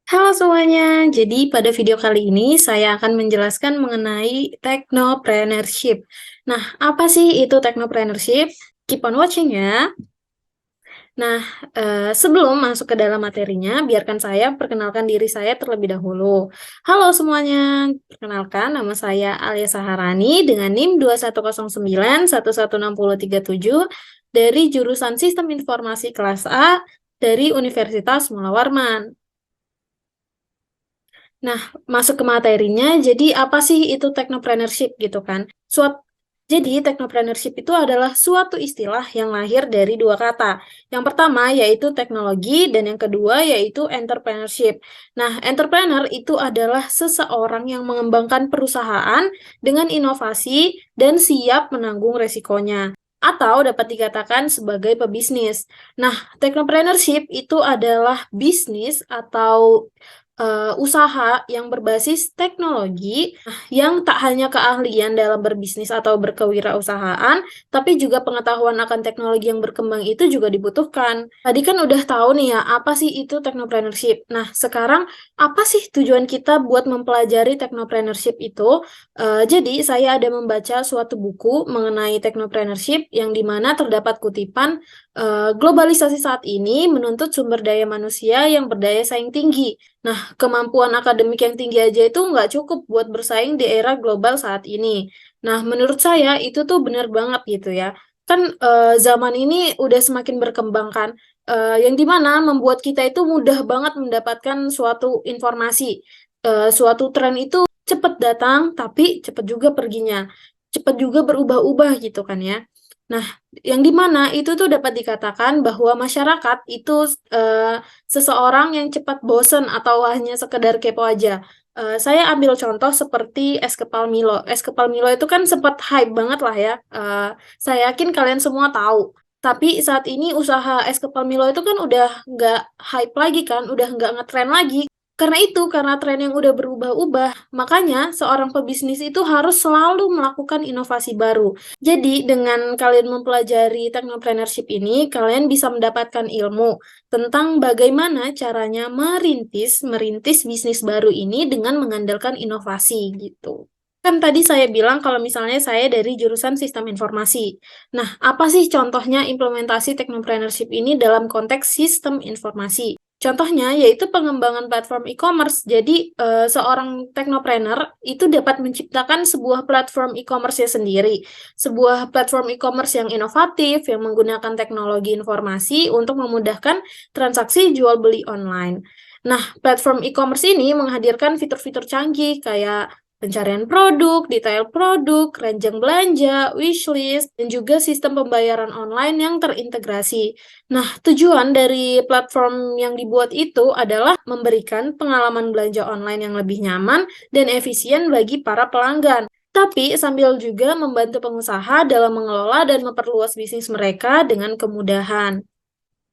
Halo semuanya, jadi pada video kali ini saya akan menjelaskan mengenai technopreneurship. Nah, apa sih itu technopreneurship? Keep on watching ya. Nah, sebelum masuk ke dalam materinya, biarkan saya perkenalkan diri saya terlebih dahulu. Halo semuanya, perkenalkan nama saya Alia Saharani dengan NIM 2109 116037 dari jurusan Sistem Informasi kelas A dari Universitas Mula Warman. Nah, masuk ke materinya, jadi apa sih itu technopreneurship gitu kan? Jadi, technopreneurship itu adalah suatu istilah yang lahir dari dua kata. Yang pertama yaitu teknologi dan yang kedua yaitu entrepreneurship. Nah, entrepreneur itu adalah seseorang yang mengembangkan perusahaan dengan inovasi dan siap menanggung resikonya. Atau dapat dikatakan sebagai pebisnis. Nah, technopreneurship itu adalah bisnis atau usaha yang berbasis teknologi yang tak hanya keahlian dalam berbisnis atau berkewirausahaan, tapi juga pengetahuan akan teknologi yang berkembang itu juga dibutuhkan. Tadi kan udah tahu nih ya, apa sih itu technopreneurship. Nah, sekarang apa sih tujuan kita buat mempelajari technopreneurship itu? Jadi, saya ada membaca suatu buku mengenai technopreneurship yang dimana terdapat kutipan globalisasi saat ini menuntut sumber daya manusia yang berdaya saing tinggi. Nah, kemampuan akademik yang tinggi aja itu nggak cukup buat bersaing di era global saat ini. Nah, menurut saya itu tuh benar banget gitu ya. Kan zaman ini udah semakin berkembang kan, yang dimana membuat kita itu mudah banget mendapatkan suatu informasi. Suatu tren itu cepat datang, tapi cepat juga perginya. Cepat juga berubah-ubah gitu kan ya. Nah, yang dimana itu tuh dapat dikatakan bahwa masyarakat itu seseorang yang cepat bosen atau hanya sekedar kepo aja. Saya ambil contoh seperti es kepal Milo. Es kepal Milo itu kan sempat hype banget lah ya. Saya yakin kalian semua tahu. Tapi saat ini usaha es kepal Milo itu kan udah nggak hype lagi kan, udah nggak ngetren lagi. Karena tren yang udah berubah-ubah, makanya seorang pebisnis itu harus selalu melakukan inovasi baru. Jadi, dengan kalian mempelajari technopreneurship ini, kalian bisa mendapatkan ilmu tentang bagaimana caranya merintis bisnis baru ini dengan mengandalkan inovasi gitu. Kan tadi saya bilang kalau misalnya saya dari jurusan sistem informasi. Nah, apa sih contohnya implementasi technopreneurship ini dalam konteks sistem informasi? Contohnya yaitu pengembangan platform e-commerce. Jadi, seorang teknopreneur itu dapat menciptakan sebuah platform e-commerce-nya sendiri. Sebuah platform e-commerce yang inovatif, yang menggunakan teknologi informasi untuk memudahkan transaksi jual beli online. Nah, platform e-commerce ini menghadirkan fitur-fitur canggih kayak pencarian produk, keranjang belanja, wishlist, dan juga sistem pembayaran online yang terintegrasi. Nah, tujuan dari platform yang dibuat itu adalah memberikan pengalaman belanja online yang lebih nyaman dan efisien bagi para pelanggan. Tapi sambil juga membantu pengusaha dalam mengelola dan memperluas bisnis mereka dengan kemudahan.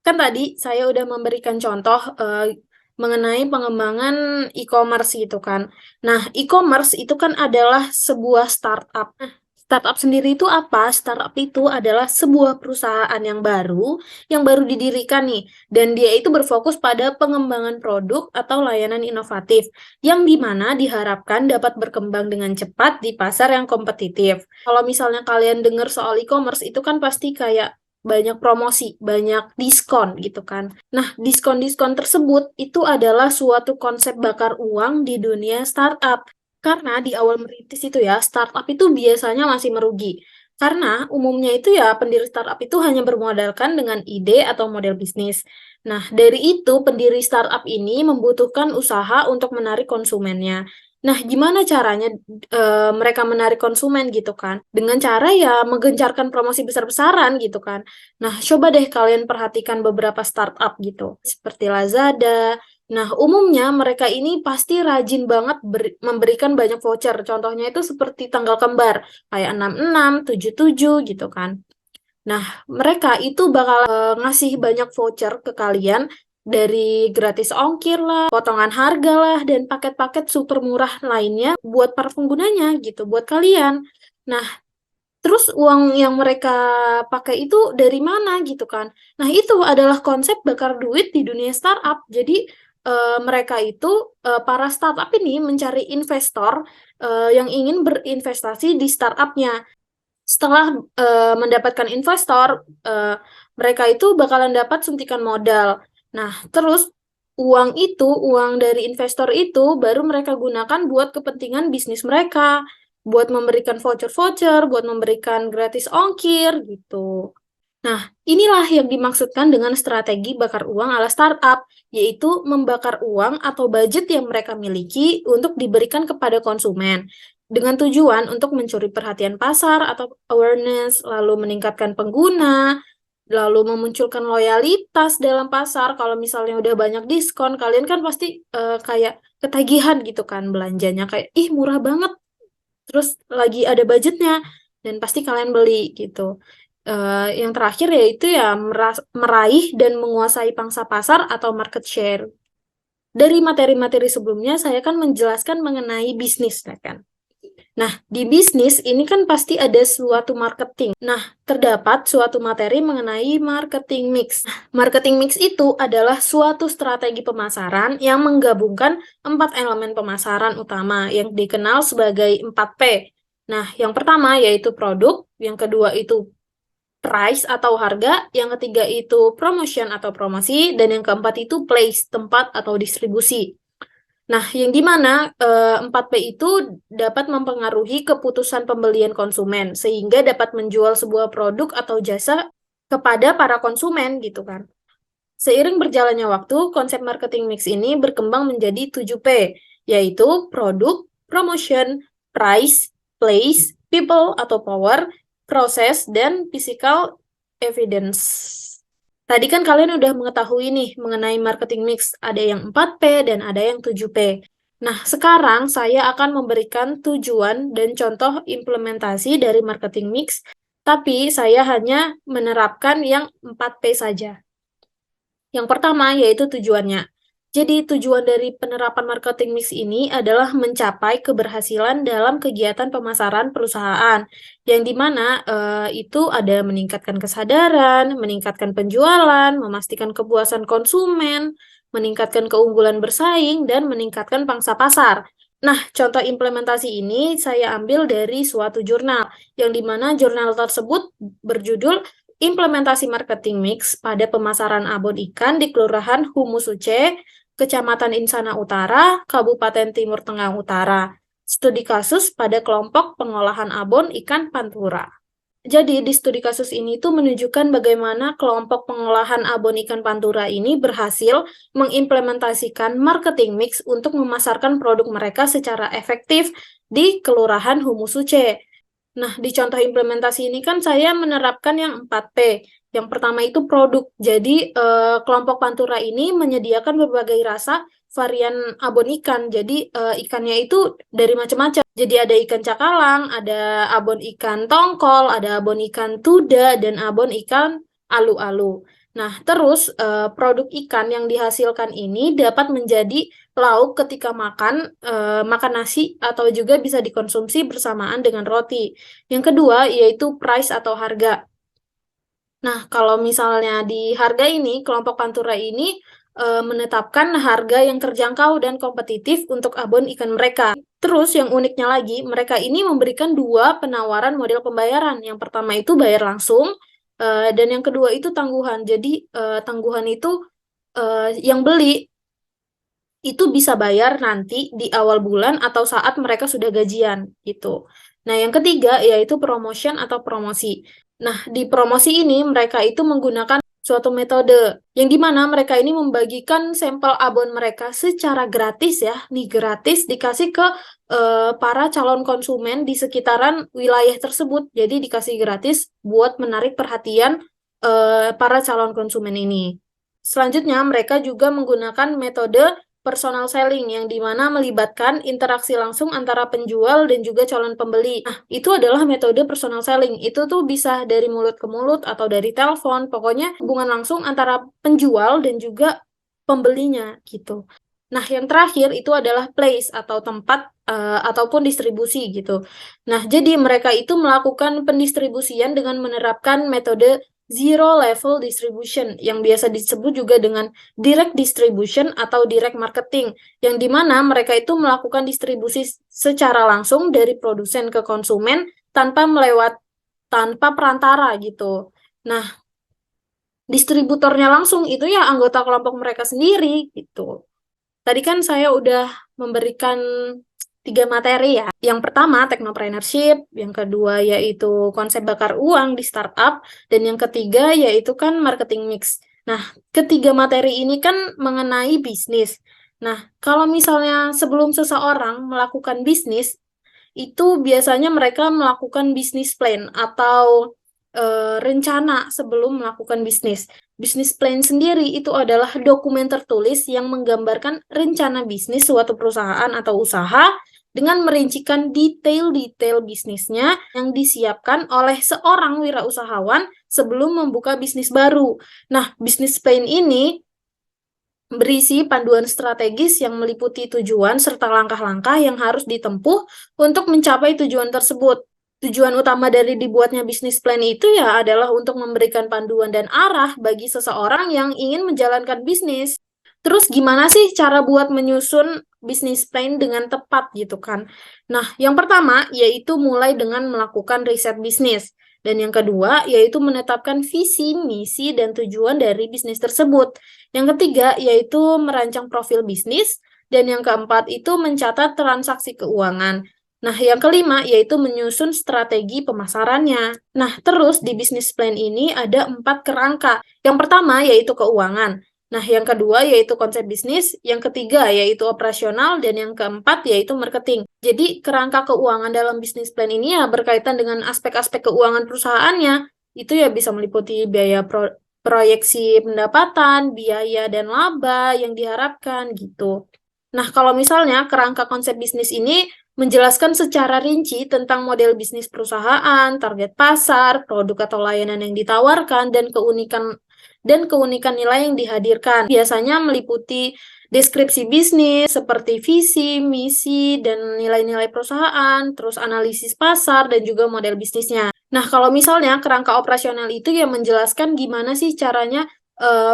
Kan tadi saya udah memberikan contoh mengenai pengembangan e-commerce gitu kan. Nah, e-commerce itu kan adalah sebuah startup. Nah, startup sendiri itu apa? Startup itu adalah sebuah perusahaan yang baru didirikan nih, dan dia itu berfokus pada pengembangan produk atau layanan inovatif, yang dimana diharapkan dapat berkembang dengan cepat di pasar yang kompetitif. Kalau misalnya kalian dengar soal e-commerce, itu kan pasti kayak banyak promosi, banyak diskon gitu kan. Nah, diskon-diskon tersebut itu adalah suatu konsep bakar uang di dunia startup. Karena di awal merintis itu ya, startup itu biasanya masih merugi. Karena umumnya itu ya pendiri startup itu hanya bermodalkan dengan ide atau model bisnis. Nah, dari itu pendiri startup ini membutuhkan usaha untuk menarik konsumennya. Nah, gimana caranya mereka menarik konsumen gitu kan? Dengan cara ya menggencarkan promosi besar-besaran gitu kan. Nah, coba deh kalian perhatikan beberapa startup gitu, seperti Lazada. Nah, umumnya mereka ini pasti rajin banget memberikan banyak voucher. Contohnya itu seperti tanggal kembar, kayak 66, 77 gitu kan. Nah, mereka itu bakal ngasih banyak voucher ke kalian dari gratis ongkir lah, potongan harga lah, dan paket-paket super murah lainnya buat para penggunanya gitu, buat kalian. Nah, terus uang yang mereka pakai itu dari mana gitu kan. Nah, itu adalah konsep bakar duit di dunia startup. Jadi, mereka itu para startup ini mencari investor yang ingin berinvestasi di startupnya. Setelah mendapatkan investor, mereka itu bakalan dapat suntikan modal. Nah, terus uang dari investor itu baru mereka gunakan buat kepentingan bisnis mereka, buat memberikan voucher-voucher, buat memberikan gratis ongkir gitu. Nah, inilah yang dimaksudkan dengan strategi bakar uang ala startup, yaitu membakar uang atau budget yang mereka miliki untuk diberikan kepada konsumen, dengan tujuan untuk mencuri perhatian pasar atau awareness, lalu meningkatkan pengguna, lalu memunculkan loyalitas dalam pasar. Kalau misalnya udah banyak diskon, kalian kan pasti kayak ketagihan gitu kan belanjanya, kayak, ih murah banget, terus lagi ada budgetnya, dan pasti kalian beli gitu. Yang terakhir yaitu ya meraih dan menguasai pangsa pasar atau market share. Dari materi-materi sebelumnya saya kan menjelaskan mengenai bisnis, ya kan. Nah, di bisnis ini kan pasti ada suatu marketing. Nah, terdapat suatu materi mengenai marketing mix. Marketing mix itu adalah suatu strategi pemasaran yang menggabungkan 4 elemen pemasaran utama yang dikenal sebagai 4P. Nah, yang pertama yaitu produk, yang kedua itu price atau harga, yang ketiga itu promotion atau promosi, dan yang keempat itu place, tempat atau distribusi. Nah, yang dimana 4P itu dapat mempengaruhi keputusan pembelian konsumen, sehingga dapat menjual sebuah produk atau jasa kepada para konsumen, gitu kan. Seiring berjalannya waktu, konsep marketing mix ini berkembang menjadi 7P, yaitu produk, promotion, price, place, people atau power, proses, dan physical evidence. Tadi kan kalian udah mengetahui nih mengenai marketing mix, ada yang 4P dan ada yang 7P. Nah, sekarang saya akan memberikan tujuan dan contoh implementasi dari marketing mix, tapi saya hanya menerapkan yang 4P saja. Yang pertama yaitu tujuannya. Jadi tujuan dari penerapan marketing mix ini adalah mencapai keberhasilan dalam kegiatan pemasaran perusahaan, yang dimana itu ada meningkatkan kesadaran, meningkatkan penjualan, memastikan kepuasan konsumen, meningkatkan keunggulan bersaing, dan meningkatkan pangsa pasar. Nah, contoh implementasi ini saya ambil dari suatu jurnal, yang dimana jurnal tersebut berjudul Implementasi Marketing Mix pada Pemasaran Abon Ikan di Kelurahan Humusuce, Kecamatan Insana Utara, Kabupaten Timur Tengah Utara. Studi kasus pada kelompok pengolahan abon ikan Pantura. Jadi, di studi kasus ini tuh menunjukkan bagaimana kelompok pengolahan abon ikan Pantura ini berhasil mengimplementasikan marketing mix untuk memasarkan produk mereka secara efektif di Kelurahan Humusuce. Nah, di contoh implementasi ini kan saya menerapkan yang 4P. Yang pertama itu produk. Jadi, kelompok Pantura ini menyediakan berbagai rasa varian abon ikan. Jadi, ikannya itu dari macam-macam. Jadi, ada ikan cakalang, ada abon ikan tongkol, ada abon ikan tuda, dan abon ikan alu-alu. Nah, terus produk ikan yang dihasilkan ini dapat menjadi lauk ketika makan nasi atau juga bisa dikonsumsi bersamaan dengan roti. Yang kedua yaitu price atau harga. Nah, kalau misalnya di harga ini, kelompok Pantura ini menetapkan harga yang terjangkau dan kompetitif untuk abon ikan mereka. Terus yang uniknya lagi, mereka ini memberikan 2 penawaran model pembayaran. Yang pertama itu bayar langsung, dan yang kedua itu tangguhan. Jadi tangguhan itu yang beli itu bisa bayar nanti di awal bulan atau saat mereka sudah gajian gitu. Nah, yang ketiga yaitu promotion atau promosi. Nah, di promosi ini mereka itu menggunakan suatu metode yang dimana mereka ini membagikan sampel abon mereka secara gratis ya. Nih gratis dikasih ke para calon konsumen di sekitaran wilayah tersebut. Jadi dikasih gratis buat menarik perhatian para calon konsumen ini. Selanjutnya mereka juga menggunakan metode personal selling yang dimana melibatkan interaksi langsung antara penjual dan juga calon pembeli. Nah, itu adalah metode personal selling. Itu tuh bisa dari mulut ke mulut atau dari telepon. Pokoknya hubungan langsung antara penjual dan juga pembelinya gitu. Nah, yang terakhir itu adalah place atau tempat ataupun distribusi gitu. Nah, jadi mereka itu melakukan pendistribusian dengan menerapkan metode zero level distribution, yang biasa disebut juga dengan direct distribution atau direct marketing, yang dimana mereka itu melakukan distribusi secara langsung dari produsen ke konsumen tanpa perantara gitu. Nah, distributornya langsung itu ya anggota kelompok mereka sendiri gitu. Tadi kan saya udah memberikan 3 materi ya. Yang pertama technopreneurship, yang kedua yaitu konsep bakar uang di startup, dan yang ketiga yaitu kan marketing mix. Nah, ketiga materi ini kan mengenai bisnis. Nah, kalau misalnya sebelum seseorang melakukan bisnis, itu biasanya mereka melakukan bisnis plan atau rencana sebelum melakukan bisnis. Bisnis plan sendiri itu adalah dokumen tertulis yang menggambarkan rencana bisnis suatu perusahaan atau usaha dengan merincikan detail-detail bisnisnya yang disiapkan oleh seorang wirausahawan sebelum membuka bisnis baru. Nah, bisnis plan ini berisi panduan strategis yang meliputi tujuan serta langkah-langkah yang harus ditempuh untuk mencapai tujuan tersebut. Tujuan utama dari dibuatnya bisnis plan itu ya adalah untuk memberikan panduan dan arah bagi seseorang yang ingin menjalankan bisnis. Terus gimana sih cara buat menyusun bisnis plan dengan tepat gitu kan? Nah, yang pertama yaitu mulai dengan melakukan riset bisnis. Dan yang kedua yaitu menetapkan visi, misi, dan tujuan dari bisnis tersebut. Yang ketiga yaitu merancang profil bisnis. Dan yang keempat itu mencatat transaksi keuangan. Nah, yang kelima yaitu menyusun strategi pemasarannya. Nah, terus di bisnis plan ini ada 4 kerangka. Yang pertama yaitu keuangan. Nah, yang kedua yaitu konsep bisnis, yang ketiga yaitu operasional, dan yang keempat yaitu marketing. Jadi, kerangka keuangan dalam bisnis plan ini ya berkaitan dengan aspek-aspek keuangan perusahaannya. Itu ya bisa meliputi biaya proyeksi pendapatan, biaya dan laba yang diharapkan gitu. Nah, kalau misalnya kerangka konsep bisnis ini menjelaskan secara rinci tentang model bisnis perusahaan, target pasar, produk atau layanan yang ditawarkan, dan keunikan nilai yang dihadirkan. Biasanya meliputi deskripsi bisnis seperti visi, misi, dan nilai-nilai perusahaan, terus analisis pasar, dan juga model bisnisnya. Nah, kalau misalnya kerangka operasional itu ya menjelaskan gimana sih caranya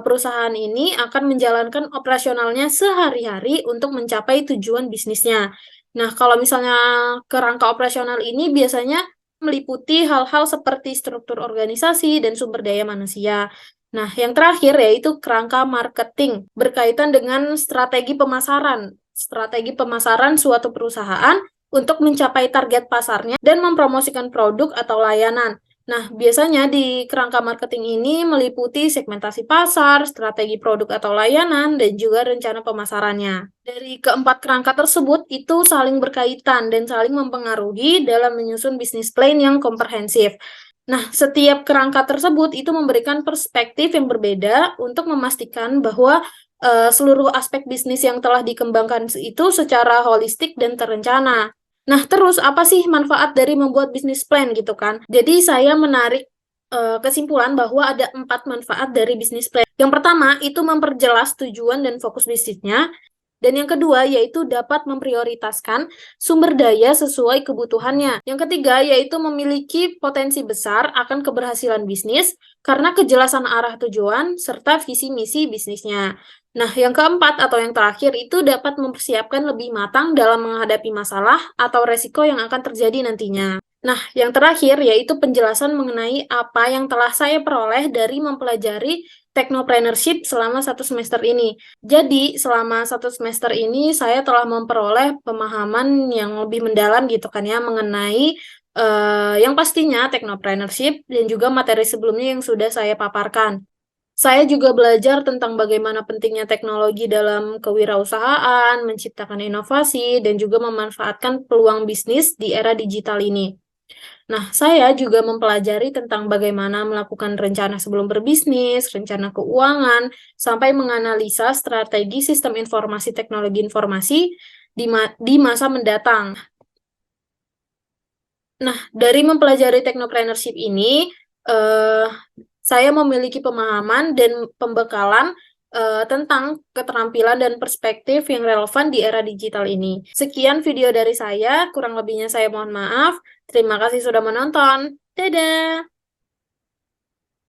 perusahaan ini akan menjalankan operasionalnya sehari-hari untuk mencapai tujuan bisnisnya. Nah, kalau misalnya kerangka operasional ini biasanya meliputi hal-hal seperti struktur organisasi dan sumber daya manusia. Nah, yang terakhir yaitu kerangka marketing berkaitan dengan strategi pemasaran. Strategi pemasaran suatu perusahaan untuk mencapai target pasarnya dan mempromosikan produk atau layanan. Nah, biasanya di kerangka marketing ini meliputi segmentasi pasar, strategi produk atau layanan, dan juga rencana pemasarannya. Dari keempat kerangka tersebut, itu saling berkaitan dan saling mempengaruhi dalam menyusun bisnis plan yang komprehensif. Nah, setiap kerangka tersebut itu memberikan perspektif yang berbeda untuk memastikan bahwa seluruh aspek bisnis yang telah dikembangkan itu secara holistik dan terencana. Nah, terus apa sih manfaat dari membuat bisnis plan gitu kan? Jadi saya menarik kesimpulan bahwa ada 4 manfaat dari bisnis plan. Yang pertama, itu memperjelas tujuan dan fokus bisnisnya. Dan yang kedua, yaitu dapat memprioritaskan sumber daya sesuai kebutuhannya. Yang ketiga, yaitu memiliki potensi besar akan keberhasilan bisnis karena kejelasan arah tujuan serta visi misi bisnisnya. Nah, yang keempat atau yang terakhir itu dapat mempersiapkan lebih matang dalam menghadapi masalah atau resiko yang akan terjadi nantinya. Nah, yang terakhir yaitu penjelasan mengenai apa yang telah saya peroleh dari mempelajari technopreneurship selama 1 semester ini. Jadi, selama 1 semester ini saya telah memperoleh pemahaman yang lebih mendalam gitu kan ya mengenai yang pastinya technopreneurship dan juga materi sebelumnya yang sudah saya paparkan. Saya juga belajar tentang bagaimana pentingnya teknologi dalam kewirausahaan, menciptakan inovasi, dan juga memanfaatkan peluang bisnis di era digital ini. Nah, saya juga mempelajari tentang bagaimana melakukan rencana sebelum berbisnis, rencana keuangan, sampai menganalisa strategi sistem informasi teknologi informasi di masa mendatang. Nah, dari mempelajari technopreneurship ini, saya memiliki pemahaman dan pembekalan tentang keterampilan dan perspektif yang relevan di era digital ini. Sekian video dari saya, kurang lebihnya saya mohon maaf. Terima kasih sudah menonton. Dadah!